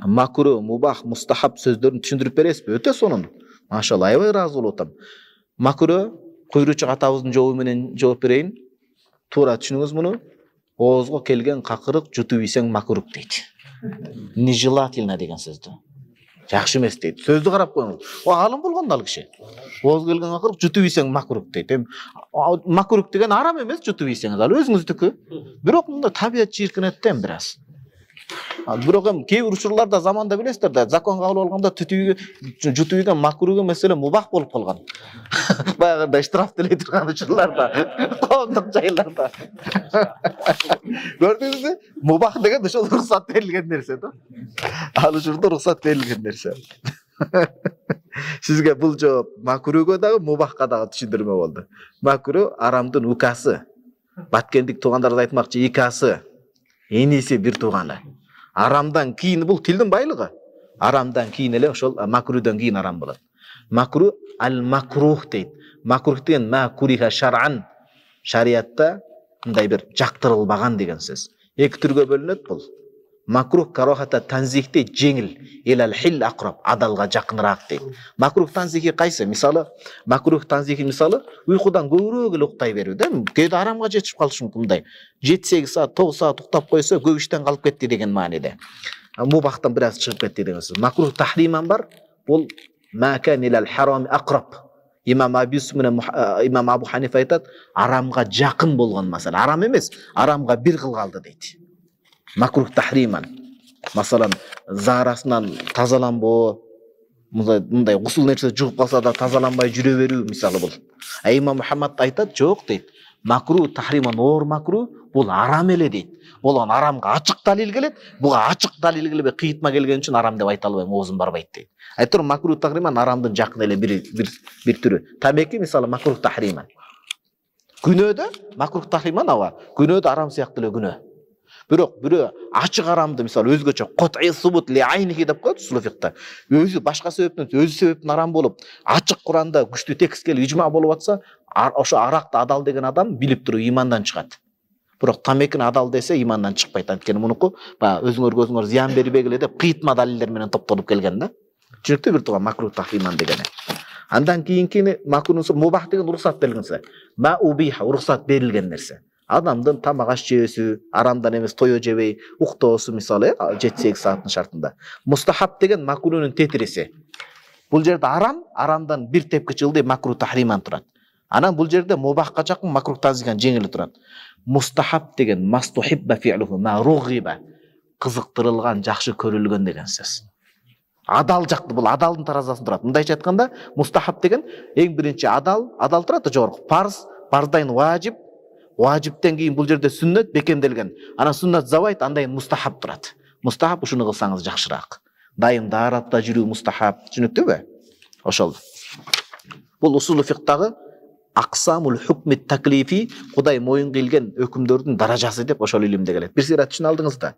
Макру, мубах, мустахаб сөздөрүн түшүндүрүп бересизби? Өтө сонун. Машалла, аябай ыраазы болуп атам. Макру, куйруучу атабыздын жообу менен жооп берейин. Туура түшүнүңүз муну. Оозго келген какырык жутуп ийсең макрук дейт. Нежелательно деген сөздү. Жакшы эмес дейт. Сөздү карап коюңуз. Алым болгон ал киши. Оозго келген какырык жутуп ийсең макрук дейт. Макрук деген арам эмес, жутуп ийсеңиз, ал өзүңүздүкү. Бирок мында табият жийиркенет да бираз. Бирок кээ бир учурларда заманда билесиздер да, закон кабыл болгондо жутуп ийген макругу маселе мубах болуп калган. Баягындай штраф төлөй турган учурларда, коомдук жайларда. Көрдүңүзбү? Мубах деген ошол уруксат берилген нерсе да. Ал учурда уруксат берилген нерсе. Сизге бул жооп макруга дагы, мубахка дагы түшүндүрмө болду. Макру арамдын укасы. Баткендик туугандарды айтмакчы, икасы. Эниси бир тууганы. Арамдан кийин бул тилдин байлыгы. Арамдан кийин эле ошол макрудон кийин арам болот. Макру ал-макрух дейт. Макрух деген макуриха шар'ан. Шариатта мындай бир жактырылбаган деген сөз. Эки түргө бөлүнөт бул. Макрух карохата танзихте жеңил, элал хил акраб, адалга жакыныраак дейт. Макрух танзихи кайсы? Мисалы, макрух танзихи мисалы уйкудан көбүрөөк эле уктай берүү да. Кээде арамга жетип калышы мүмкүн мындай. 7-8 саат, 9 саат уктап койсо көп иштен калып кетти деген мааниде. Мубахтан бир аз чыгып кетти деген сөз. Макрух тахриман бар. Бул макан илал харам акраб. Имам Абу Ханифа айтат, арамга жакын болгон масала. Арам эмес, арамга бир кыл калды дейт. Макрух тахриман. Масалан, заарасынан тазаланбоо, мындай гусул нерсе жугуп калса да тазаланбай жүрө берүү мисалы бул. Имам Мухаммад айтат, жок дейт. Макрух тахриман оор макрух бул арам эле дейт. Болгон арамга ачык далил келет. Буга ачык далил келбей кыйтма келген үчүн арам деп айта албайм, оозум барбайт дейт. Айтор макрух тахриман арамдын жакын эле бир түрү. Тамеки мисалы макрух тахриман. Күнөөдө макрух тахриман ава. Күнөөдө арам сыяктуу эле күнөө. Бирок бирөө ачык арамды мисалы өзгөчө кот'и субут ли айнихи деп коет сулуфикта. Өзү башка себептен, өзү себептен арам болуп, ачык Куранда күчтүү текстке ижма болуп атса, ошо аракты адал деген адам билип туруп имандан чыгат. Бирок тамекини адал десе имандан чыкпайт. Анткени мунуку баягы өзүңөр көзүңөр зыян бербегиле деп кыйтма далилдер менен топтолуп келген да. Түшүнүктүү бир тууган макрух тахриман дегени. Андан кийинки макрух мубах деген уруксат берилген. Ма убиха уруксат берилген нерсе. Адамдын тамак аш жөөсү, арамдан эмес тое жебей, уктоосу мисалы 7-8 сааттын шартында. Мустахаб деген макрунун тетириси. Бул жерде арамдан бир тепкичи ылдый макрух тахриман турат. Анан бул жерде мубахка жакын макрух танзиган жеңили турат. Мустахаб деген мастухибба фи'луху маругиба, кызыктырылган, жакшы көрүлгөн деген сөз. Адал жакты бул адалдын таразасын турат. Мындайча айтканда, мустахаб деген эң биринчи адал турат да жогорку. Парздайын важип, важиптен кийин бул жерде сүннөт бекемделген. Анан сүннөт забайт, андайын мустахаб турат. Мустахаб ушуну кылсаңыз жакшыраак. Дайым дааратта жүрүү мустахаб, түшүнүктүүбү? Ошол. Бул усулу фикдагы аксамул хукми таклифи, Кудай моюнга илген өкүмдөрдүн даражасы деп ошол илимде келет. Бир сыйра түшүнө алдыңыз да.